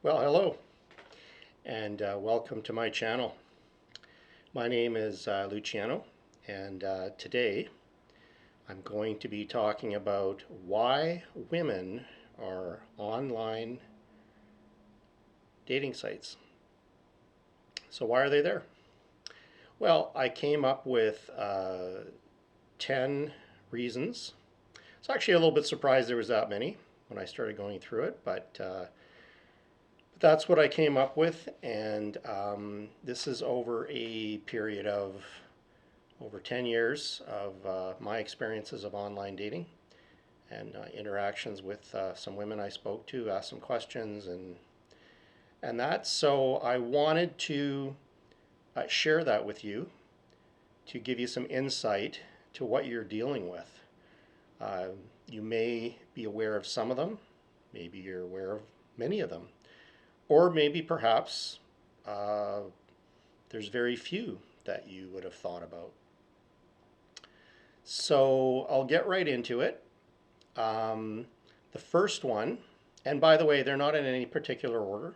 Well, hello, and welcome to my channel. My name is Luciano, and today I'm going to be talking about why women are online dating sites. So, why are they there? Well, I came up with 10 reasons. It's actually a little bit surprised there was that many when I started going through it, but that's what I came up with, and this is over a period of over 10 years of my experiences of online dating and interactions with some women I spoke to, asked some questions, and that. So I wanted to share that with you to give you some insight to what you're dealing with. Uh, you may be aware of some of them, maybe you're aware of many of them, or maybe perhaps uh, there's very few that you would have thought about. So I'll get right into it. Um, the first one, and by the way, they're not in any particular order,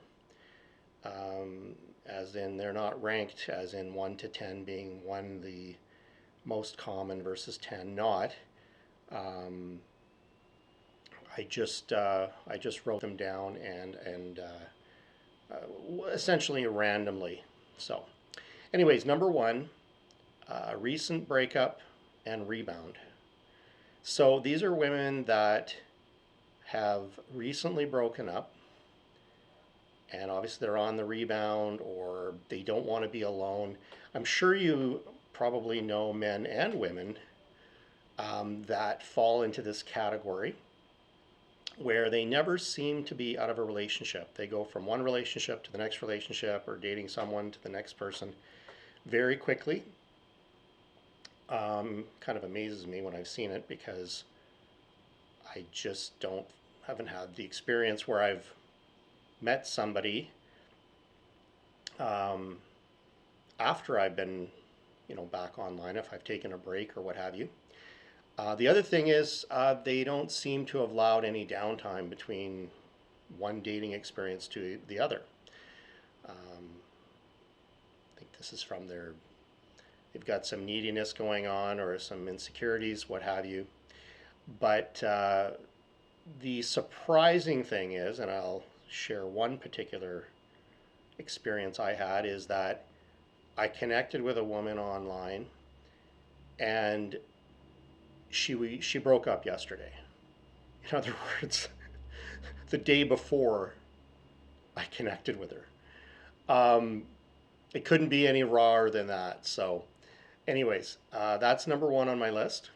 as in they're not ranked as in 1 to 10 being 1 the most common versus 10 not. Um, I just wrote them down and essentially randomly. So, anyways, number 1, recent breakup and rebound. So these are women that have recently broken up, and obviously they're on the rebound or they don't want to be alone. I'm sure you probably know men and women that fall into this category where they never seem to be out of a relationship. They go from one relationship to the next relationship or dating someone to the next person very quickly. Kind of amazes me when I've seen it because I just haven't had the experience where I've met somebody um, after I've been, back online, if I've taken a break or what have you. The other thing is they don't seem to have allowed any downtime between one dating experience to the other. I think this is from they've got some neediness going on or some insecurities, what have you. But the surprising thing is, and I'll share one particular experience I had, is that I connected with a woman online and she broke up yesterday. In other words, the day before I connected with her. Um, it couldn't be any rawer than that. So, anyways, that's number 1 on my list.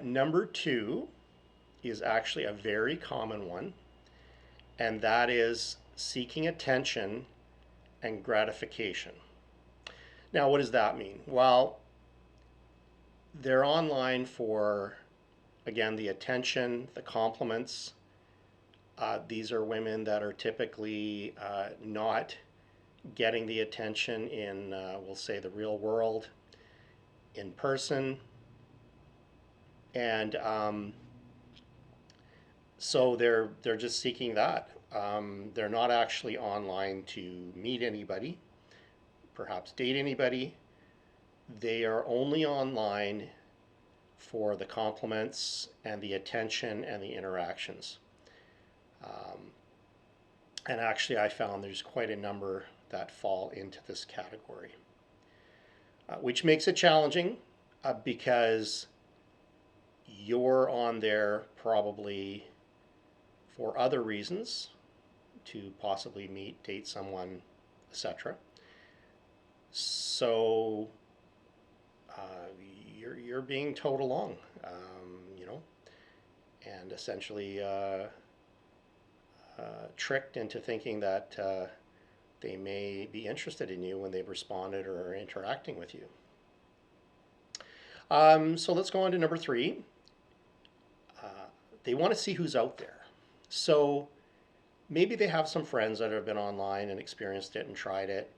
Number 2 is actually a very common one, and that is seeking attention and gratification. Now, what does that mean? Well, they're online for, again, the attention, the compliments. These are women that are typically not getting the attention in, we'll say, the real world, in person. And so they're just seeking that. They're not actually online to meet anybody, perhaps date anybody. They are only online for the compliments and the attention and the interactions. Um, and actually, I found there's quite a number that fall into this category, which makes it challenging because you're on there probably for other reasons, to possibly meet, date someone, etc. So uh, you're being towed along, and essentially tricked into thinking that they may be interested in you when they've responded or are interacting with you. So let's go on to number 3. They want to see who's out there. So maybe they have some friends that have been online and experienced it and tried it.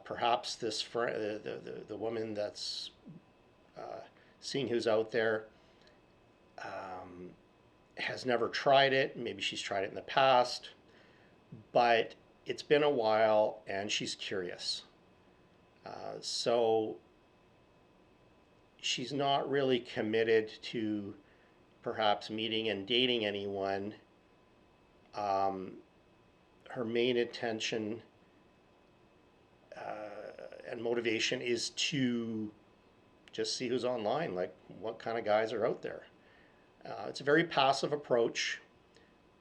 Perhaps this the woman that's seeing who's out there has never tried it. Maybe she's tried it in the past. but it's been a while and she's curious. So she's not really committed to perhaps meeting and dating anyone. Um, Her main intention and motivation is to just see who's online, like what kind of guys are out there. It's a very passive approach,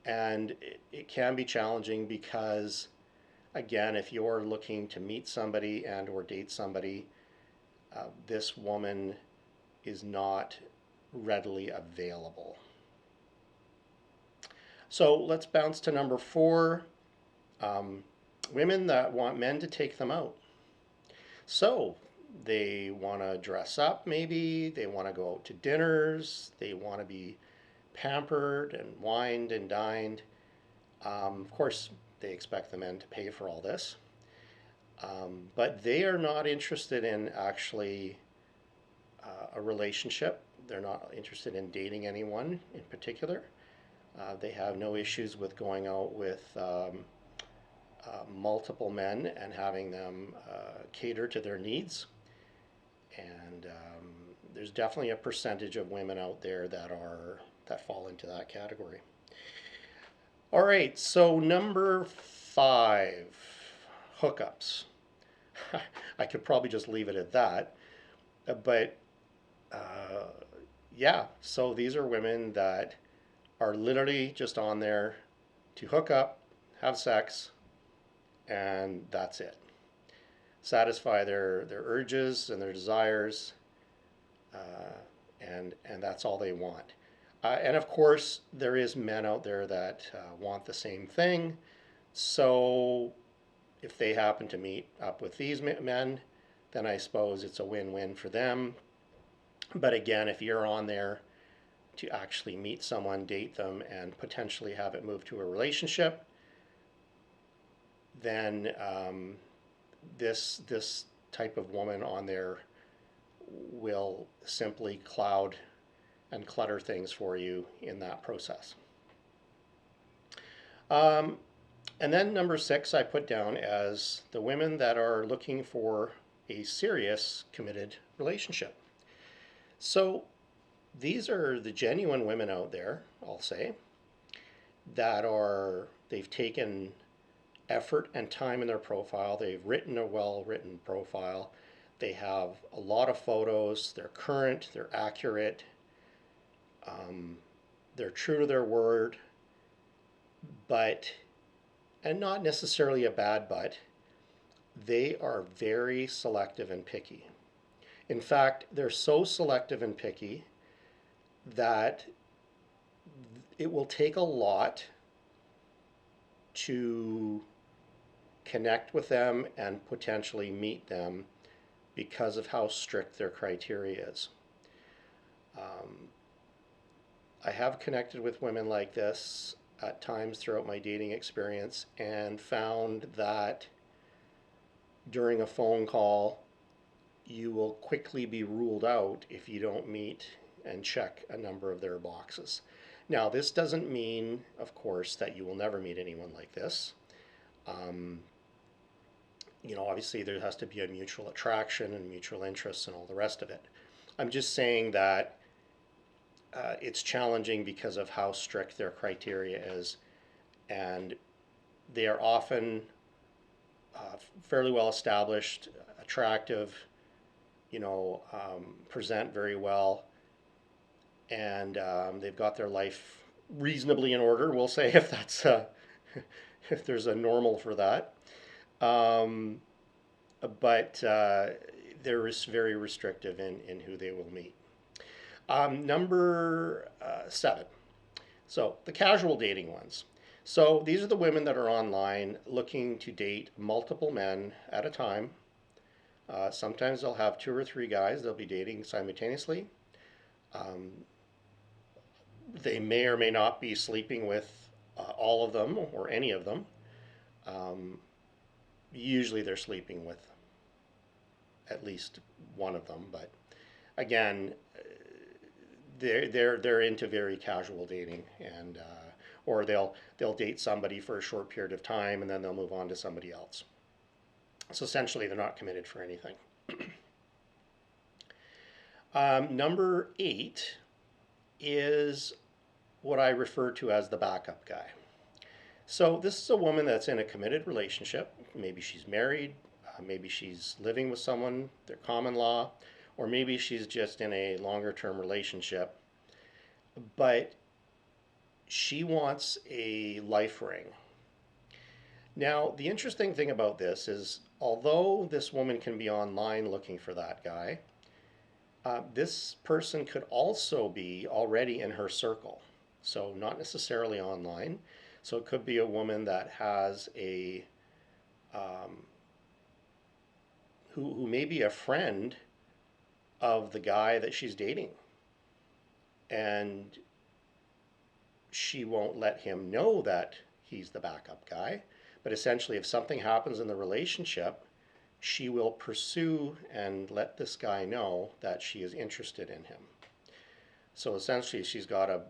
and it can be challenging because, again, if you're looking to meet somebody and or date somebody, this woman is not readily available. So let's bounce to number 4. Um, Women that want men to take them out. So they want to dress up, maybe they want to go out to dinners, they want to be pampered and wined and dined. Of course, they expect the men to pay for all this, but they are not interested in actually a relationship. They're not interested in dating anyone in particular. They have no issues with going out with multiple men and having them cater to their needs. And there's definitely a percentage of women out there that fall into that category. All right, so number 5, hookups. I could probably just leave it at that, but uh, yeah, so these are women that are literally just on there to hook up, have sex, and that's it. Satisfy their urges and their desires, and that's all they want. And of course, there is men out there that want the same thing. So if they happen to meet up with these men, then I suppose it's a win-win for them. But again, if you're on there to actually meet someone, date them, and potentially have it move to a relationship, then this type of woman on there will simply cloud and clutter things for you in that process. Um, and then number 6, I put down as the women that are looking for a serious, committed relationship. So these are the genuine women out there, I'll say, they've taken effort and time in their profile. They've written a well written profile. They have a lot of photos. They're current, they're accurate, um, they're true to their word, but, and not necessarily a bad but, they are very selective and picky. In fact, they're so selective and picky that it will take a lot to connect with them and potentially meet them because of how strict their criteria is. Um, I have connected with women like this at times throughout my dating experience and found that during a phone call, you will quickly be ruled out if you don't meet and check a number of their boxes. Now, this doesn't mean, of course, that you will never meet anyone like this. Um, Obviously there has to be a mutual attraction and mutual interest and all the rest of it. I'm just saying that it's challenging because of how strict their criteria is, and they are often fairly well established, attractive, present very well, and they've got their life reasonably in order. We'll say if that's if there's a normal for that. Um, but they're very restrictive in who they will meet. Number 7. So the casual dating ones. So these are the women that are online looking to date multiple men at a time. Sometimes they'll have 2 or 3 guys they'll be dating simultaneously. Um, they may or may not be sleeping with all of them or any of them. Um, Usually they're sleeping with at least one of them, but again, they're into very casual dating, and or they'll date somebody for a short period of time and then they'll move on to somebody else. So essentially, they're not committed for anything. Number 8 is what I refer to as the backup guy. So this is a woman that's in a committed relationship. Maybe she's married, maybe she's living with someone, they're common law, or maybe she's just in a longer term relationship. But she wants a life ring. Now, the interesting thing about this is, although this woman can be online looking for that guy, this person could also be already in her circle. So, not necessarily online. So, it could be a woman that has um, who may be a friend of the guy that she's dating. And she won't let him know that he's the backup guy. But essentially, if something happens in the relationship, she will pursue and let this guy know that she is interested in him. So essentially, she's got a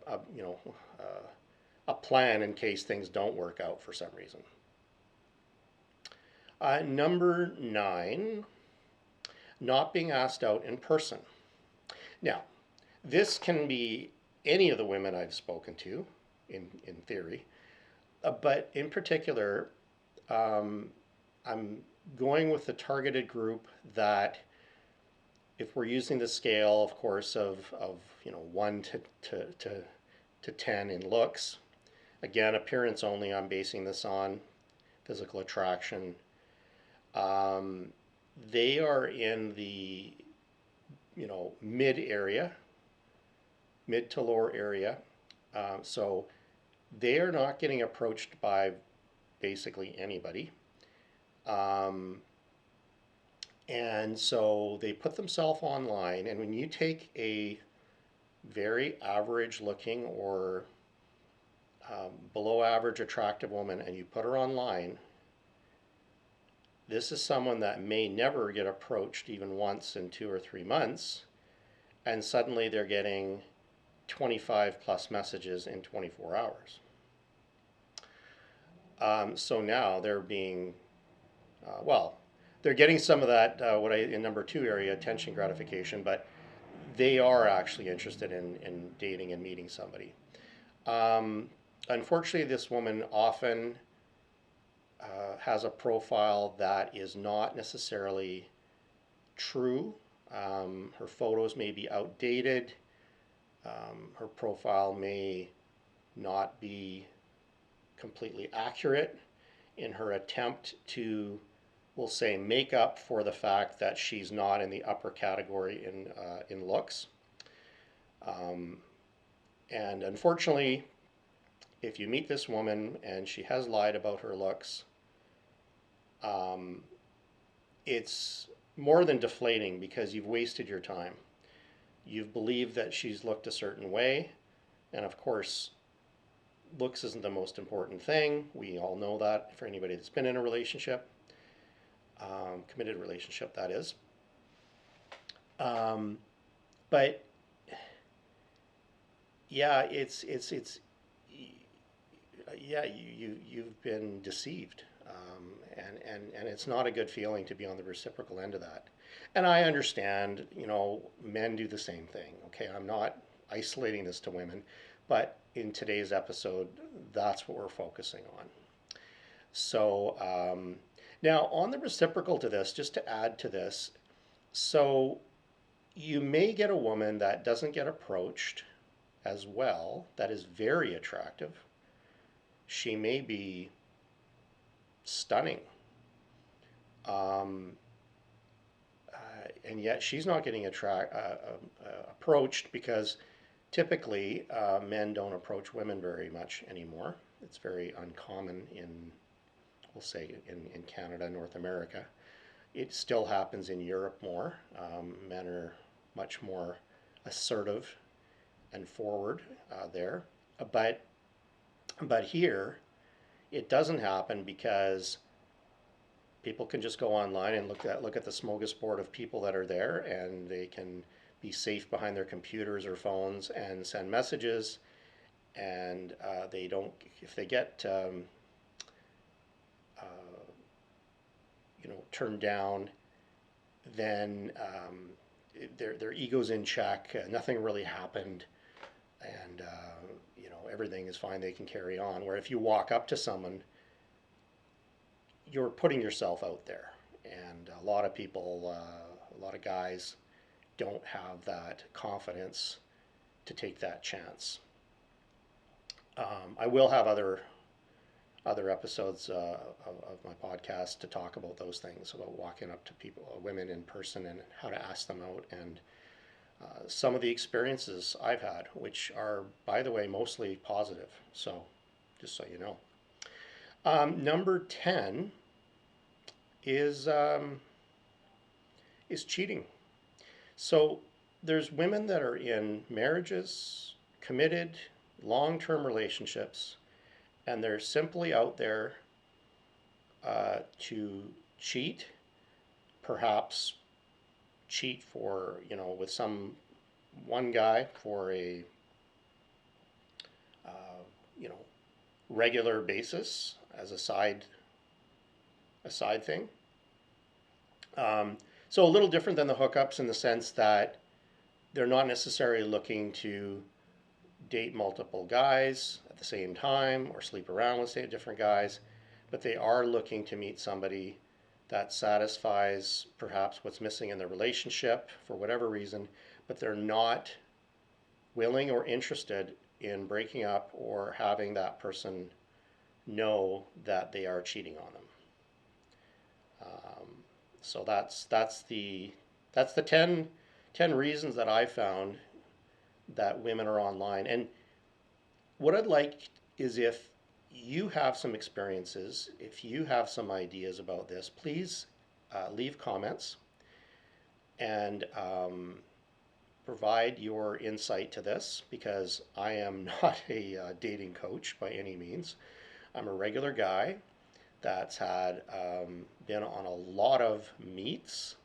plan in case things don't work out for some reason. Number 9, not being asked out in person. Now, this can be any of the women I've spoken to, in theory, but in particular, I'm going with the targeted group that, if we're using the scale, of course, of 1 to 10 in looks, again, appearance only, I'm basing this on physical attraction. They are in the mid area, mid to lower area. So they are not getting approached by basically anybody. And so they put themselves online, and when you take a very average looking or below average attractive woman and you put her online, this is someone that may never get approached even once in 2 or 3 months, and suddenly they're getting 25 plus messages in 24 hours. So now they're being, they're getting some of that, what in number 2 area, attention gratification, but they are actually interested in dating and meeting somebody. Unfortunately, this woman often has a profile that is not necessarily true. Her photos may be outdated. Her profile may not be completely accurate in her attempt to, we'll say, make up for the fact that she's not in the upper category in looks. And unfortunately, if you meet this woman and she has lied about her looks, it's more than deflating, because you've wasted your time. You've believed that she's looked a certain way, and of course, looks isn't the most important thing. We all know that, for anybody that's been in a relationship, committed relationship, that is. But yeah, you've been deceived, and it's not a good feeling to be on the reciprocal end of that. And I understand, men do the same thing. Okay, I'm not isolating this to women, but in today's episode, that's what we're focusing on. So now on the reciprocal to this, just to add to this, so you may get a woman that doesn't get approached as well, that is very attractive. She may be stunning, and yet she's not getting approached, because typically men don't approach women very much anymore. It's very uncommon we'll say, in Canada, North America. It still happens in Europe more. Men are much more assertive and forward there. But here, it doesn't happen, because people can just go online and look at the smorgasbord of people that are there, and they can be safe behind their computers or phones and send messages, and they don't, if they get uh, turned down, then their ego's in check. Nothing really happened, and everything is fine. They can carry on. Where if you walk up to someone, you're putting yourself out there, and a lot of people, a lot of guys, don't have that confidence to take that chance. I will have other episodes of my podcast to talk about those things, about walking up to people, women in person, and how to ask them out, and some of the experiences I've had, which are, by the way, mostly positive. So, just so you know. Number 10 is cheating. So there's women that are in marriages, committed, long-term relationships, and they're simply out there to cheat, perhaps cheat for, with some one guy for a, uh, you know, regular basis as a side thing. Um, so a little different than the hookups in the sense that they're not necessarily looking to date multiple guys at the same time or sleep around with, say, different guys, but they are looking to meet somebody that satisfies perhaps what's missing in their relationship for whatever reason, but they're not willing or interested in breaking up or having that person know that they are cheating on them. Um, so that's the 10 reasons that I found that women are online. And what I'd like is, if you have some experiences, if you have some ideas about this, please leave comments and provide your insight to this, because I am not a dating coach by any means. I'm a regular guy that's had been on a lot of meets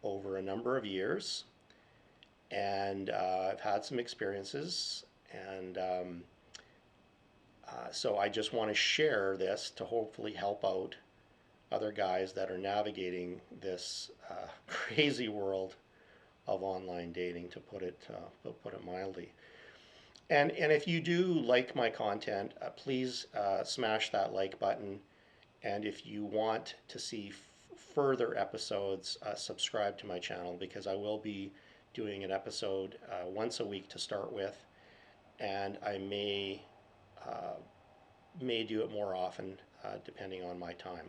over a number of years, and I've had some experiences, and so I just want to share this to hopefully help out other guys that are navigating this crazy world of online dating, to put it mildly. And if you do like my content, please smash that like button. And if you want to see further episodes, subscribe to my channel, because I will be doing an episode once a week to start with, and I may do it more often depending on my time.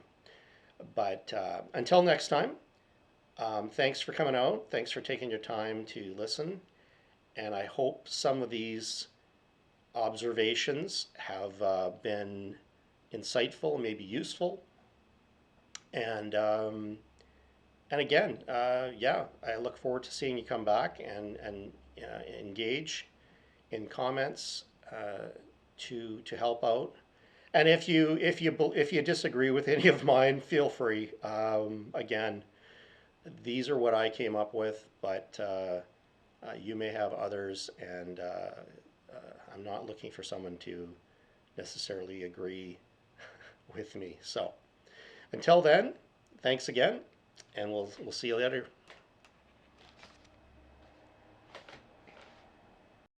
But until next time, thanks for coming out. Thanks for taking your time to listen. And I hope some of these observations have been insightful, maybe useful. And again, yeah, I look forward to seeing you come back and engage in comments to help out. And if you disagree with any of mine, feel free. Again, these are what I came up with, but you may have others, and I'm not looking for someone to necessarily agree with me. So until then, thanks again, and we'll see you later.